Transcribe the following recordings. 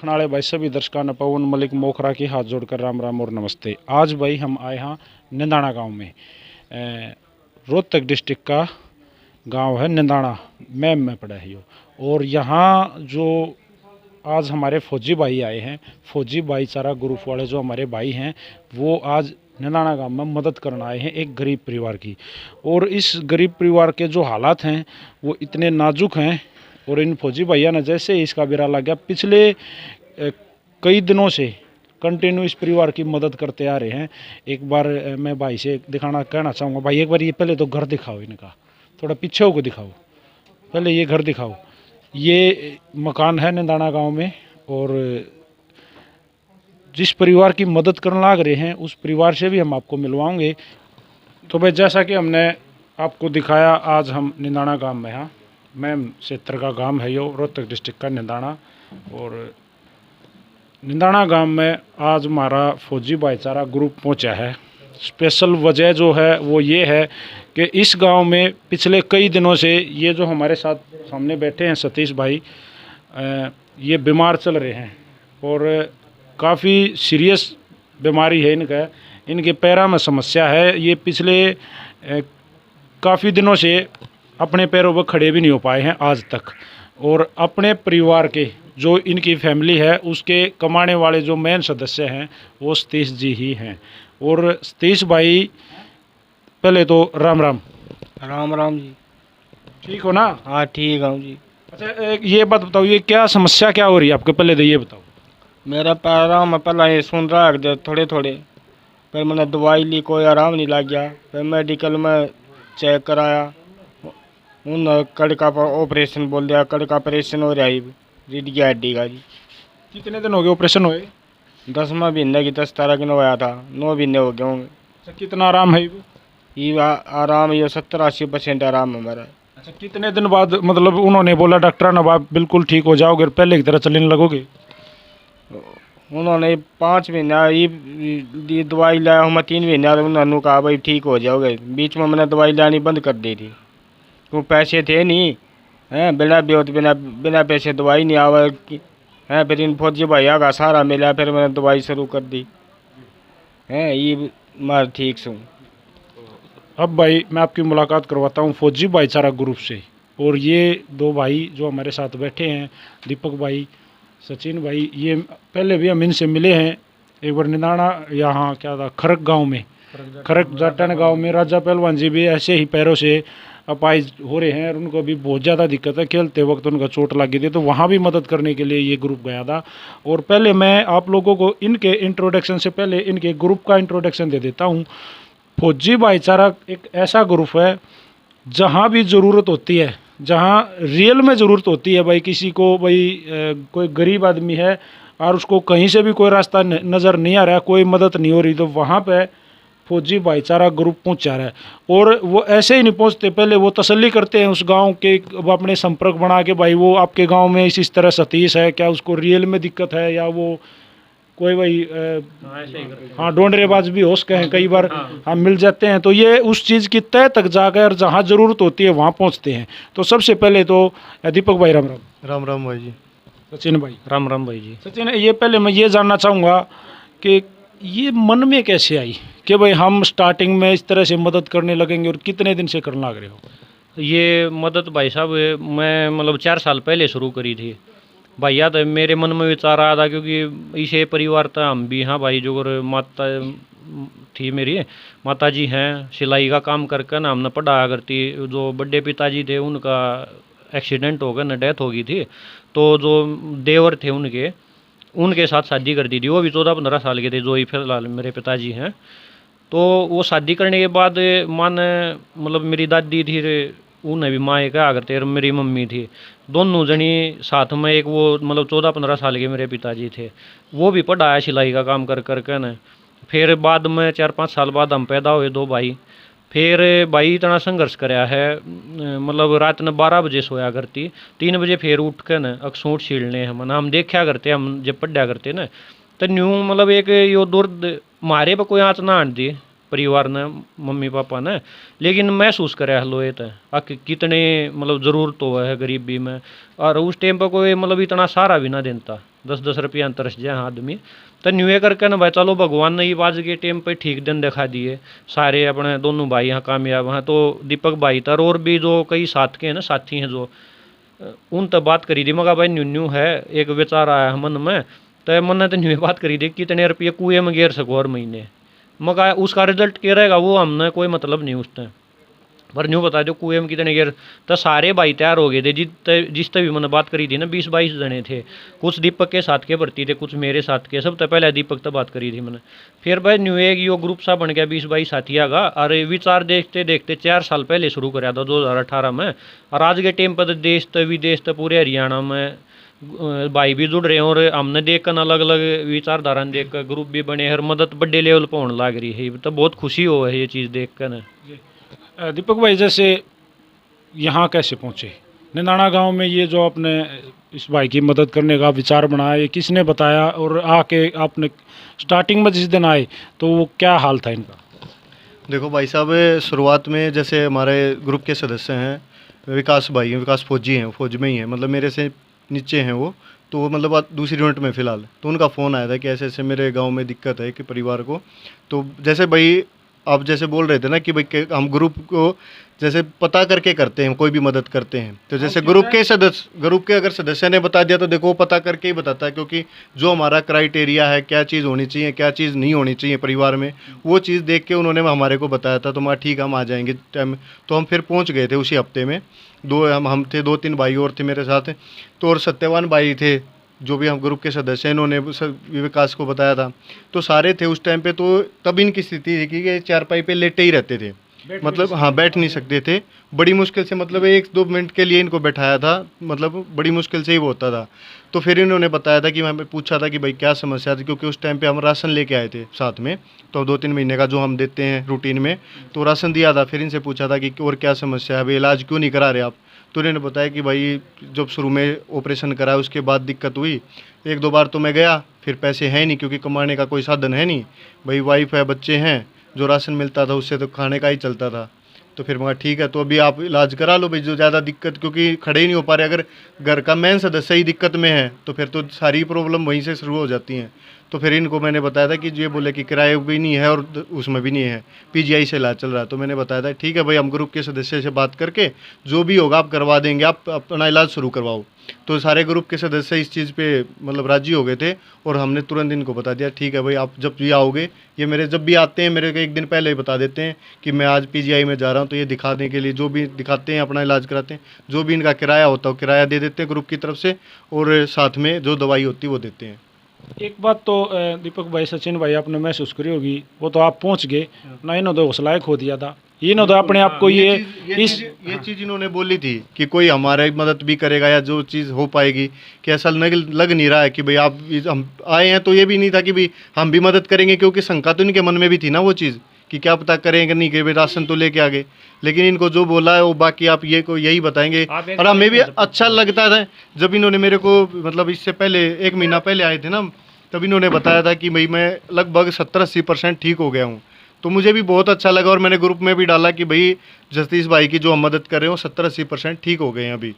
देखने वाले भाई सभी दर्शकों ने पवन मलिक मोखरा की हाथ जोड़कर राम राम और नमस्ते। आज भाई हम आए हैं निंदाना गांव में। रोहतक डिस्ट्रिक्ट का गांव है निंदाना, मैम में पड़ा है ये। और यहाँ जो आज हमारे फौजी भाई आए हैं, फौजी भाईचारा ग्रुप वाले जो हमारे भाई हैं, वो आज निंदाना गांव में मदद करने आए हैं एक गरीब परिवार की। और इस गरीब परिवार के जो हालात हैं वो इतने नाजुक हैं। और इन फौजी भैया ने जैसे ही इसका बिरा लग गया, पिछले कई दिनों से कंटिन्यू इस परिवार की मदद करते आ रहे हैं। एक बार मैं भाई से दिखाना कहना चाहूँगा, भाई एक बार ये पहले तो घर दिखाओ, इनका थोड़ा पीछे को दिखाओ, पहले ये घर दिखाओ। ये मकान है निंदाना गांव में। और जिस परिवार की मदद करने लाग रहे हैं उस परिवार से भी हम आपको मिलवाएंगे। तो भाई जैसा कि हमने आपको दिखाया, आज हम निंदाना गांव में हैं। मैम क्षेत्र का गांव है यो, रोहतक डिस्ट्रिक्ट का निंदाना। और निंदाना गांव में आज हमारा फौजी भाईचारा ग्रुप पहुंचा है। स्पेशल वजह जो है वो ये है कि इस गांव में पिछले कई दिनों से ये जो हमारे साथ सामने बैठे हैं सतीश भाई, ये बीमार चल रहे हैं और काफ़ी सीरियस बीमारी है इनका। इनके पैरों में समस्या है। ये पिछले काफ़ी दिनों से अपने पैरों पर खड़े भी नहीं हो पाए हैं आज तक। और अपने परिवार के जो इनकी फैमिली है उसके कमाने वाले जो मेन सदस्य हैं वो सतीश जी ही हैं। और सतीश भाई पहले तो राम राम। राम राम जी। ठीक हो ना? हाँ ठीक हूँ जी। अच्छा, एक ये बात बताओ, ये क्या समस्या क्या हो रही है आपके, पहले तो ये बताओ। मेरा पैर में पहला ये सुन रहा है थोड़े थोड़े, फिर मैंने दवाई ली, कोई आराम नहीं लग गया। फिर मेडिकल में चेक कराया, उन कड़ का ऑपरेशन बोल दिया, कड़ का ऑपरेशन हो रहा है रीढ़ की हड्डी का जी। कितने दिन हो गए ऑपरेशन हुए? 10वां महीने की 10 तारीख को होया था, 9 महीने हो गए होंगे। अच्छा, कितना आराम है ये आराम, ये 70-80% आराम है मेरा। अच्छा, कितने दिन बाद मतलब उन्होंने बोला डॉक्टर ने आप बिल्कुल ठीक हो जाओगे, पहले की तरह चलने लगोगे? उन्होंने 5 महीना ये दवाई लाया हूँ मैं, 3 महीना उन्होंने कहा भाई ठीक हो जाओगे। बीच में मैंने दवाई लानी बंद कर दी थी, क्यों पैसे थे नहीं हैं, बिना पैसे दवाई नहीं आवा है। फिर इन फौजी भैया का सहारा मिला, फिर मैंने दवाई शुरू कर दी है। ये मैं ठीक से हूँ। अब भाई मैं आपकी मुलाकात करवाता हूँ फौजी भाईचारा ग्रुप से। और ये दो भाई जो हमारे साथ बैठे हैं, दीपक भाई, सचिन भाई, ये पहले भी हम इनसे मिले हैं एक बार निंदाना, यहाँ क्या था, खरक गांव में, खरक जाटन गांव में। राजा पहलवान जी भी ऐसे ही पैरों से अपाहिज हो रहे हैं और उनको भी बहुत ज़्यादा दिक्कत है, खेलते वक्त उनका चोट लगी थी, तो वहाँ भी मदद करने के लिए ये ग्रुप गया था। और पहले मैं आप लोगों को इनके इंट्रोडक्शन से पहले इनके ग्रुप का इंट्रोडक्शन दे देता हूँ। फौजी भाईचारा एक ऐसा ग्रुप है जहाँ भी ज़रूरत होती है, जहाँ रियल में ज़रूरत होती है भाई, किसी को भाई कोई गरीब आदमी है और उसको कहीं से भी कोई रास्ता नज़र नहीं आ रहा, कोई मदद नहीं हो रही, तो वहाँ पे फौजी भाईचारा ग्रुप पहुँचा रहा है। और वो ऐसे ही नहीं पहुँचते, पहले वो तसल्ली करते हैं उस गांव के, अपने संपर्क बना के, भाई वो आपके गांव में इस तरह सतीश है, क्या उसको रियल में दिक्कत है, या वो कोई भाई हाँ डोंडरेबाज भी हो सके हैं कई बार, हम मिल जाते हैं। तो ये उस चीज़ की तय तक जाकर जहाँ ज़रूरत होती है वहाँ पहुँचते हैं। तो सबसे पहले तो दीपक भाई राम राम। राम राम भाई जी। सचिन भाई राम राम भाई जी। सचिन, ये पहले मैं ये जानना चाहूँगा कि ये मन में कैसे आई कि भाई हम स्टार्टिंग में इस तरह से मदद करने लगेंगे, और कितने दिन से करने लग रहे हो? ये मदद भाई साहब मैं मतलब 4 साल पहले शुरू करी थी भैया। तो मेरे मन में विचार आया था, क्योंकि इसे परिवार था हम भी। हाँ भाई, जो माता थी मेरी माता जी हैं, सिलाई का काम करके ना हमने पढ़ाया करती। जो बड़े पिताजी थे उनका एक्सीडेंट हो गया ना, डेथ हो गई थी। तो जो देवर थे उनके साथ शादी कर दी थी, वो भी 14-15 साल के थे, जो ही फिलहाल मेरे पिताजी हैं। तो वो शादी करने के बाद माने मतलब मेरी दादी थी, उन्हें भी माँ क्या करते, और मेरी मम्मी थी, दोनों जनी साथ में। एक वो मतलब 14-15 साल के मेरे पिताजी थे, वो भी पढ़ाया सिलाई का काम कर करके न। फिर बाद में 4-5 साल बाद हम पैदा हुए, 2 भाई। फिर भाई इतना संघर्ष कराया है, मतलब रात में 12 बजे सोया करती, 3 बजे फिर उठ के न अकसूट छीलने हम देखा करते, हम जब पढ़ा करते न, तो न्यू मतलब एक यो दर्द मारे पर कोई आँच ना आन दी परिवार ने, मम्मी पापा ने। लेकिन महसूस करे हलोए तो कितने मतलब ज़रूरत हो है गरीबी में, और उस टाइम पर कोई मतलब इतना सहारा भी ना देता। 10-10 रुपया तरस जाए आदमी। तो न्यूए करके ना भाई चलो भगवान ने ये आज के टाइम पे ठीक दिन दिखा दिए, सारे अपने दोनों भाई यहाँ कामयाब हैं। तो दीपक भाई तर और भी जो कई साथ के हैं ना, साथी हैं जो, उन तब बात करी थी मगा भाई न्यू न्यू है, एक विचार आया मन में। तो मन ने तो न्यू बात करी थी कितने रुपये कुएं में गिर सको हर महीने, मगा उसका रिजल्ट क्या रहेगा वो हमने कोई मतलब नहीं उसने, पर न्यू बता दो कुएं में कितने गिर। तो सारे भाई तैयार हो गए थे जिससे भी मैंने बात करी थी ना, 20-22 जने थे, कुछ दीपक के साथ के भर्ती थे, कुछ मेरे साथ के, सब तो पहले दीपक तो बात करी थी मैंने। फिर भाई न्यू एक यो ग्रुप सा बन गया 20-22 साथिया का। अरे विचार देखते देखते 4 साल पहले शुरू कराया था 2018 में, और आज के टाइम पर देश तो विदेश तो पूरे हरियाणा में भाई भी जुड़ रहे हैं, और हमने देख कर अलग अलग विचारधारा देख कर ग्रुप भी बने हैं, और मदद बड़े लेवल पर होने लग रही है। तो बहुत खुशी हो है ये चीज़ देख कर। दीपक भाई जैसे यहाँ कैसे पहुँचे निंदाना गांव में, ये जो आपने इस भाई की मदद करने का विचार बनाया, ये किसने बताया, और आके आपने स्टार्टिंग में जिस दिन आए तो वो क्या हाल था इनका? देखो भाई साहब, शुरुआत में जैसे हमारे ग्रुप के सदस्य हैं विकास भाई हैं, विकास फौजी हैं, फौज में ही हैं, मतलब मेरे से नीचे हैं वो, तो वो मतलब दूसरी यूनिट में फ़िलहाल। तो उनका फ़ोन आया था कि ऐसे ऐसे मेरे गांव में दिक्कत है कि परिवार को। तो जैसे भाई आप जैसे बोल रहे थे ना कि भाई हम ग्रुप को जैसे पता करके करते हैं, कोई भी मदद करते हैं, तो जैसे ग्रुप के अगर सदस्य ने बता दिया तो देखो वो पता करके ही बताता है, क्योंकि जो हमारा क्राइटेरिया है, क्या चीज़ होनी चाहिए क्या चीज़ नहीं होनी चाहिए परिवार में, वो चीज़ देख के उन्होंने हमारे को बताया था। तो मैं ठीक हम आ जाएंगे टाइम। तो हम फिर पहुँच गए थे उसी हफ्ते में। हम थे 2-3 भाई और थे मेरे साथ, तो और सत्यवान भाई थे जो भी हम ग्रुप के सदस्य हैं, इन्होंने विकास को बताया था। तो सारे थे उस टाइम पे। तो तब इनकी स्थिति थी कि चारपाई पे लेटे ही रहते थे, मतलब हाँ बैठ नहीं सकते थे, बड़ी मुश्किल से, मतलब 1-2 मिनट के लिए इनको बैठाया था, मतलब बड़ी मुश्किल से ही वो होता था। तो फिर इन्होंने बताया था कि मैं पूछा था कि भाई क्या समस्या थी, क्योंकि उस टाइम पे हम राशन लेके आए थे साथ में, तो 2-3 महीने का जो हम देते हैं रूटीन में, तो राशन दिया था। फिर इनसे पूछा था कि और क्या समस्या है भाई, इलाज क्यों नहीं करा रहे आप। तो इन्होंने बताया कि भाई जब शुरू में ऑपरेशन कराया उसके बाद दिक्कत हुई, 1-2 बार तो मैं गया, फिर पैसे हैं नहीं क्योंकि कमाने का कोई साधन है नहीं भाई, वाइफ है, बच्चे हैं, जो राशन मिलता था उससे तो खाने का ही चलता था। तो फिर मैं ठीक है, तो अभी आप इलाज करा लो भाई, जो ज़्यादा दिक्कत, क्योंकि खड़े ही नहीं हो पा रहे, अगर घर का मेन सदस्य ही दिक्कत में है तो फिर तो सारी प्रॉब्लम वहीं से शुरू हो जाती हैं। तो फिर इनको मैंने बताया था कि ये बोले कि किराए भी नहीं है और उसमें भी नहीं है, पीजीआई से इलाज चल रहा है। तो मैंने बताया था ठीक है भाई, हम ग्रुप के सदस्य से बात करके जो भी होगा आप करवा देंगे, आप अपना इलाज शुरू करवाओ। तो सारे ग्रुप के सदस्य इस चीज़ पे मतलब राजी हो गए थे, और हमने तुरंत इनको बता दिया ठीक है भाई, आप जब भी आओगे, ये मेरे जब भी आते हैं मेरे को 1 दिन पहले ही बता देते हैं कि मैं आज पीजीआई में जा रहा हूँ, तो ये दिखाने के लिए जो भी दिखाते हैं, अपना इलाज कराते हैं, जो भी इनका किराया होता है किराया दे देते हैं ग्रुप की तरफ से, और साथ में जो दवाई होती है वो देते हैं। एक बात तो दीपक भाई, सचिन भाई, आपने महसूस करी होगी, वो तो आप पहुंच गए ना, इन्होंने तो हौसला खो दिया था, इन्होंने तो अपने आप को ये चीज़ इन्होंने बोली थी कि कोई हमारे मदद भी करेगा या जो चीज़ हो पाएगी, कि ऐसा लग नहीं रहा है कि भाई आप हम आए हैं। तो ये भी नहीं था कि भाई हम भी मदद करेंगे, क्योंकि शंका तो इनके मन में भी थी ना वो चीज़ कि क्या पता करेंगे नहीं, कि भाई राशन तो लेके आ गए। लेकिन इनको जो बोला है वो बाकी आप ये को यही बताएंगे। और हमें भी अच्छा लगता था जब इन्होंने मेरे को, मतलब इससे पहले 1 महीना पहले आए थे ना, तब इन्होंने बताया था कि भाई मैं लगभग 70-80% ठीक हो गया हूँ। तो मुझे भी बहुत अच्छा लगा, और मैंने ग्रुप में भी डाला कि भाई जस्टिस भाई की जो हम मदद कर रहे हो 70-80% ठीक हो गए हैं अभी।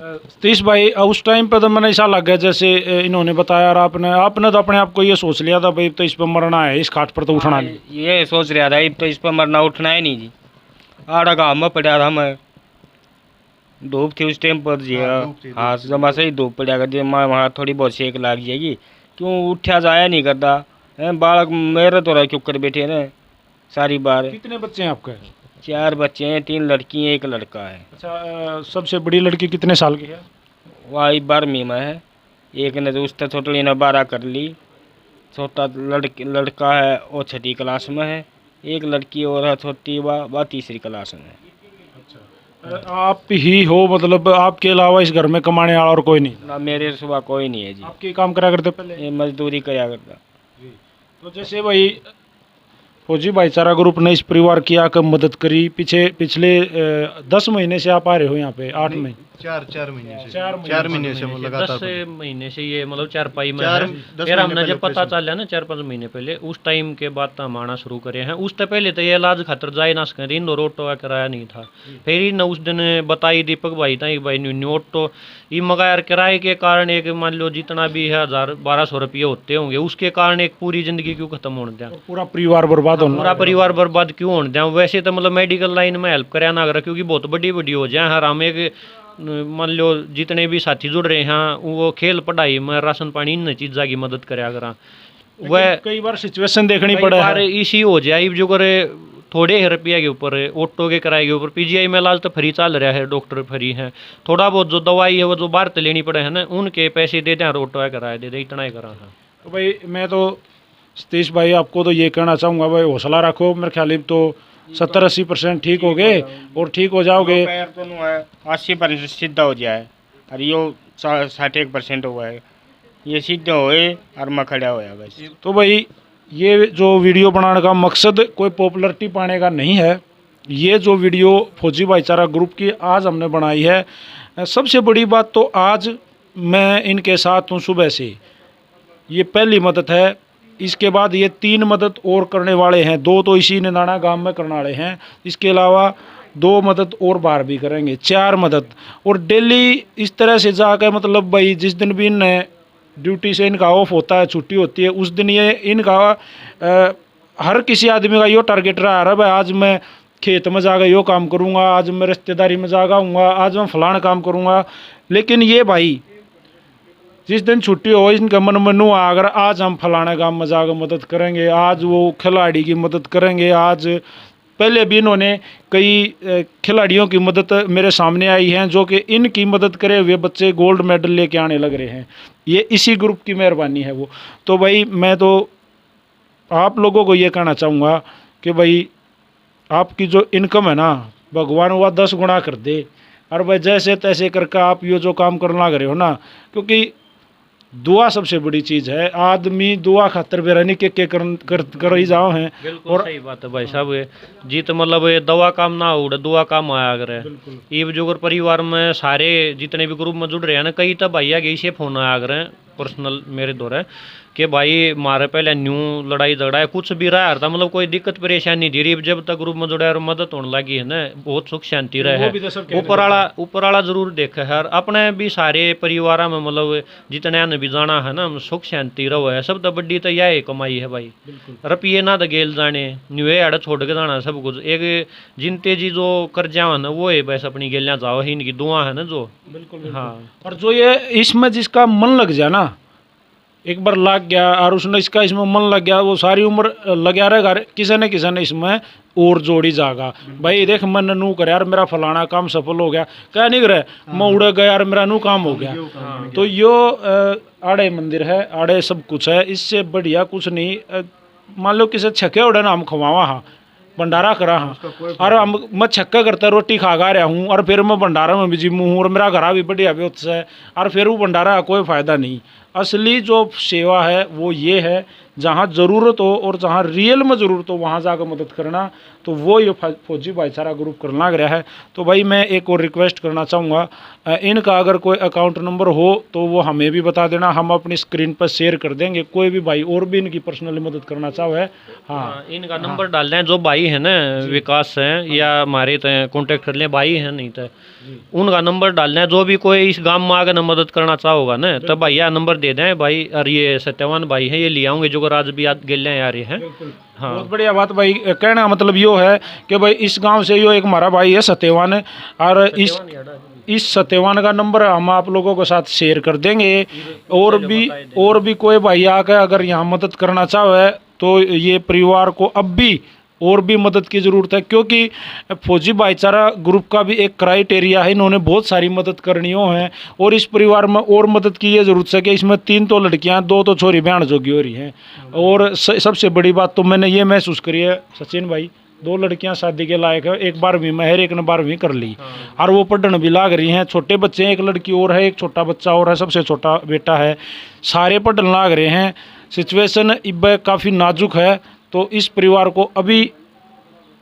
सतीश भाई, उस टाइम पे तो मैंने ऐसा लग गया जैसे इन्होंने बताया, और आपने तो अपने आप को ये सोच लिया था भाई तो इस पर मरना है, इस खाट पर तो उठना नहीं। ये सोच रहा था अब तो इस पर मरना उठना है नहीं जी। आड़ा गाँव में पड़ा था मैं, धूप थी उस टाइम पर जी। हाँ जमा से ही धूप पड़ा जी, वहाँ थोड़ी बहुत सेक लग जाएगी, क्यों उठा जाया नहीं करता है। बालक मेरे तो रह चुप कर बैठे ना सारी बार। कितने बच्चे हैं आपके? 4 बच्चे हैं, 3 लड़की हैं, 1 लड़का है। अच्छा, सबसे बड़ी लड़की कितने साल की है? वही 12वीं में है। एक ने तो उससे छोटी ने 12 कर ली, छोटा लड़का है वो 6ठी क्लास में है, एक लड़की और है छोटी, वह 3री क्लास में है। आप ही हो, मतलब आपके अलावा इस घर में कमाने वाला और कोई नहीं? ना मेरे सुबह कोई नहीं है जी। आपके काम करा करते पहले? ये मजदूरी करा करता। तो जैसे भाई फौजी भाईचारा ग्रुप ने इस परिवार की आकर मदद करी, पिछले 10 महीने से आप आ रहे हो यहाँ पे, 8 महीने चार महीने से 4 महीने से वो लगातार 10 महीने से ये मतलब चारपाई में चार- है। 10 फिर महीने हमने पहले जब पता ऑपरेशन। चला ना 4-5 महीने पहले, उस टाइम के बाद तो हम आना शुरू करे हैं। उस तो पहले तो ये इलाज खातर जाए ना सकें, इन ऑटो का किराया नहीं था। फिर इन उस दिन बताई दीपक भाई था, एक भाई न्यू ऑटो ये मगायर किराए के कारण एक मान लो जितना भी है 1000-1200 रुपये होते होंगे, उसके कारण एक पूरी जिंदगी क्यों खत्म होने दें, पूरा परिवार बर्बाद होना। पूरा परिवार बर्बाद क्यों होने दें। वैसे तो मतलब मेडिकल लाइन में हेल्प कराया ना अगर, क्योंकि बहुत बड़ी बड़ी हो जाए। हर हम एक मान लो जितने भी साथी जुड़ रहे हैं वो खेल पढ़ाई में राशन पानी इन चीज़ों की मदद कराया करा। वह कई बार सिचुएशन देखनी कई पड़े बार है। इसी हो जाए जो करे थोड़े ही रुपया के ऊपर ऑटो के किराए के ऊपर। पीजीआई में इलाज तो फ्री चल रहा है, डॉक्टर फ्री हैं। थोड़ा बहुत जो दवाई है वो जो बाहर तो लेनी पड़े है ना, उनके पैसे दे दें और ऑटो का किराया दे दें, इतना ही करा है। तो भाई मैं तो सतीश भाई आपको तो ये कहना चाहूँगा भाई हौसला रखो। मेरे ख्याल तो 70-80% ठीक हो गए और ठीक हो जाओगे। पैर तो नु है 80% सीधा हो जाए और यो 60% हुआ है, ये सीधे होए और मैं खड़ा होया बस। तो भाई ये जो वीडियो बनाने का मकसद कोई पॉपुलरिटी पाने का नहीं है। ये जो वीडियो फौजी भाईचारा ग्रुप की आज हमने बनाई है, सबसे बड़ी बात तो आज मैं इनके साथ हूँ सुबह से। ये पहली मदद है। इसके बाद ये 3 मदद और करने वाले हैं। 2 तो इसी निदाना गांव में करने वाले हैं, इसके अलावा 2 मदद और बाहर भी करेंगे, 4 मदद। और डेली इस तरह से जाकर मतलब भाई जिस दिन भी इन्हें ड्यूटी से इनका ऑफ होता है, छुट्टी होती है, उस दिन ये इनका हर किसी आदमी का यो टारगेट रहा है भाई आज मैं खेत में जाकर यो काम करूँगा, आज मैं रिश्तेदारी में जागा हूँगा, आज मैं फलाना काम करूँगा। लेकिन ये भाई जिस दिन छुट्टी हो इनके मन में नू अगर आज हम फलाने काम में जाकर मदद करेंगे, आज वो खिलाड़ी की मदद करेंगे। आज पहले भी इन्होंने कई खिलाड़ियों की मदद मेरे सामने आई हैं जो कि इनकी मदद करे हुए बच्चे गोल्ड मेडल लेके आने लग रहे हैं। ये इसी ग्रुप की मेहरबानी है वो। तो भाई मैं तो आप लोगों को ये कहना चाहूँगा कि भाई आपकी जो इनकम है ना भगवान वह 10 गुना कर दे। और भाई जैसे तैसे करके आप ये जो काम करना लग रहे हो ना, क्योंकि दुआ सबसे बड़ी चीज़ है। आदमी दुआ खातर बेरानी के कर ही जाओ हैं। बिल्कुल सही बात है भाई साहब। ये जीत मतलब ये दवा काम ना हो दुआ काम आया करे। ये जो परिवार में सारे जितने भी ग्रुप में जुड़ रहे हैं ना, कई तो भैया गई से फोन आया करे पर्सनल मेरे दौरे कि भाई मारे पहले न्यू लड़ाई झगड़ा है कुछ भी रहा था, मतलब कोई दिक्कत परेशानी नहीं रही। जब तक ग्रुप में जुड़ा और मदद होने लगी है ना, बहुत सुख शांति रहे है। ऊपर वाला जरूर देखा है। अपने भी सारे परिवार में मतलब जितने ने भी जाना है ना, सुख शांति रहो है। सब तो बड़ी तो यह कमाई है भाई। रुपये ना तो गेल जाने न्यूए आड़ छोड़ के जाना सब कुछ। एक जिनते जी जो कर जाओ ना वो है बस अपनी गेलियाँ जाओ ही इनकी दुआ है ना जो। बिल्कुल हाँ। और जो ये इसमें जिसका मन लग जाए ना, एक बार लग गया और उसने इसका इसमें मन लग गया, वो सारी उम्र लगा रहेगा किसी न इसमें और जोड़ी जाएगा। भाई देख मन नू कर यार मेरा फलाना काम सफल हो गया, क्या नहीं करे मैं उड़ गया यार मेरा नू काम हो गया। तो यो आड़े मंदिर है, आड़े सब कुछ है, इससे बढ़िया कुछ नहीं। मान लो किसी छके उड़े ना हम खवावा हाँ भंडारा करा हाँ, और हम मैं छक्का करता रोटी खा गा रहा हूँ और फिर मैं भंडारा में भी जिम्मू हूँ और मेरा घरा भी बढ़िया भी उत्साह है, और फिर वो भंडारा का कोई फ़ायदा नहीं। असली जो सेवा है वो ये है जहाँ ज़रूरत हो और जहाँ रियल में ज़रूरत हो वहाँ जाकर मदद करना। तो वो ये फौजी भाईचारा ग्रुप करना गया है। तो भाई मैं एक और रिक्वेस्ट करना चाहूँगा, इनका अगर कोई अकाउंट नंबर हो तो वो हमें भी बता देना, हम अपनी स्क्रीन पर शेयर कर देंगे। कोई भी भाई और भी इनकी पर्सनली मदद करना चाहे हाँ इनका नंबर डाल दें। जो भाई है ना विकास हैं या हमारे कॉन्टेक्ट कर लें, भाई हैं नहीं तो उनका नंबर डाल दें। जो भी कोई इस गांव में आकर मदद करना चाहोगा ना तो भैया नंबर दे दें भाई। और ये सत्यवान भाई हैं, ये ले आऊँगे जो आज भी गेलियाँ आ रही हैं। हाँ बहुत बढ़िया बात भाई। कहना मतलब यो है कि भाई इस गांव से यो एक हमारा भाई है सत्यवान, और इस सत्यवान का नंबर हम आप लोगों के साथ शेयर कर देंगे। और भी कोई भाई आकर अगर यहाँ मदद करना चाहे तो ये परिवार को अब भी और भी मदद की ज़रूरत है, क्योंकि फौजी भाईचारा ग्रुप का भी एक क्राइटेरिया है, इन्होंने बहुत सारी मदद करनी हो है। और इस परिवार में और मदद की ये ज़रूरत है कि इसमें 3 तो लड़कियां 2 तो छोरी बहन जोगी हो रही हैं। और सबसे बड़ी बात तो मैंने ये महसूस करी है सचिन भाई, 2 लड़कियां शादी के लायक है, एक 12वीं में है, एक ने 12वीं कर ली और वो पढ़ने भी लाग रही हैं। छोटे बच्चे हैं, एक लड़की और है, एक छोटा बच्चा और है, सबसे छोटा बेटा है, सारे पढ़ने लाग रहे हैं। सिचुएशन अब काफ़ी नाजुक है। तो इस परिवार को अभी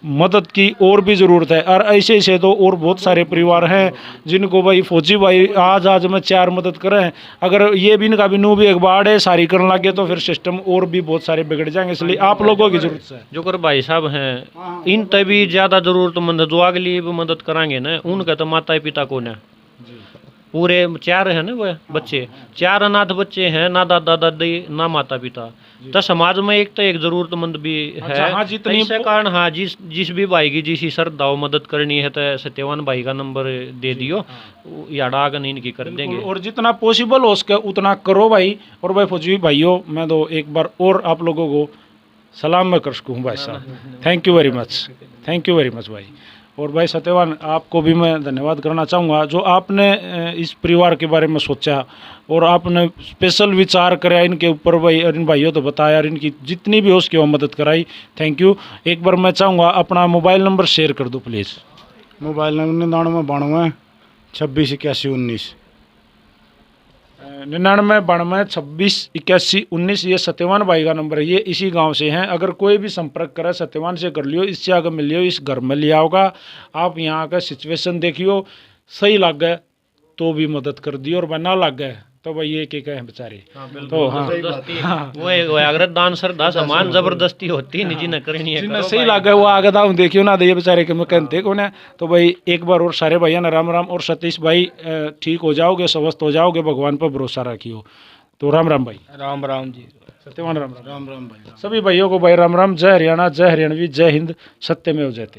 मदद की और भी ज़रूरत है। और ऐसे ऐसे तो और बहुत सारे परिवार हैं जिनको भाई फौजी भाई आज में 4 मदद करें, अगर ये भी इनका भी नू भी एक बाढ़ है सारी करने लगे तो फिर सिस्टम और भी बहुत सारे बिगड़ जाएंगे, इसलिए आप लोगों की ज़रूरत है। जो कर भाई साहब हैं इन तभी ज़्यादा ज़रूरतमंद जो अगली भी मदद कराएंगे ना, उनका तो माता पिता को ना पूरे 4 है ना वो बच्चे, 4 अनाथ बच्चे हैं, ना दादा दादी ना माता पिता। तो समाज में एक तो एक जरूरतमंद भी है। अच्छा, हाँ, जितनी इस कारण हाँ जिस भी भाई की जिस श्रद्धा हो मदद करनी है तो सत्यवान भाई का नंबर दे दियो, या डाक नहीं इनकी कर देंगे। और जितना पॉसिबल हो उसका उतना करो भाई। और भाई फौजी भाइयों, मैं तो एक बार और आप लोगों को सलाम मैं कर सकूँ भाई साहब, thank you very much, thank you very much भाई। और भाई सत्यवान आपको भी मैं धन्यवाद करना चाहूँगा जो आपने इस परिवार के बारे में सोचा और आपने स्पेशल विचार कराया इनके ऊपर भाई, और इन भाइयों तो बताया और इनकी जितनी भी हो उसकी वो मदद कराई, थैंक यू। एक बार मैं चाहूँगा अपना मोबाइल नंबर शेयर कर दो प्लीज़। Mobile number 99 92 26 81 19। 99 92 26 81 19, ये सत्यवान भाई का नंबर है, ये इसी गांव से हैं। अगर कोई भी संपर्क करे सत्यवान से कर लियो, इससे आगे मिल लियो, इस घर में लिया होगा। आप यहाँ का सिचुएशन देखियो, सही लग गए तो भी मदद कर दियो, और बना लग गए तो भाई ये क्या कहें बेचारे। तो हाँ, वो अगर दान श्रद्धा समान जबरदस्ती होती है निजी न करनी है, जिन्हें सही लग गए वो आगे दाऊँ देखियो ना दे बेचारे के मैं कहते को ना। तो भाई एक बार और सारे भैया ना राम राम। और सतीश भाई ठीक हो जाओगे, स्वस्थ हो जाओगे, भगवान पर भरोसा रखियो। तो राम राम भाई। राम राम जी। सत्यवान राम राम। राम राम भाई। सभी भाइयों को भाई राम राम। जय हरियाणा, जय हरियाणवी, जय हिंद, सत्यमेव जयते।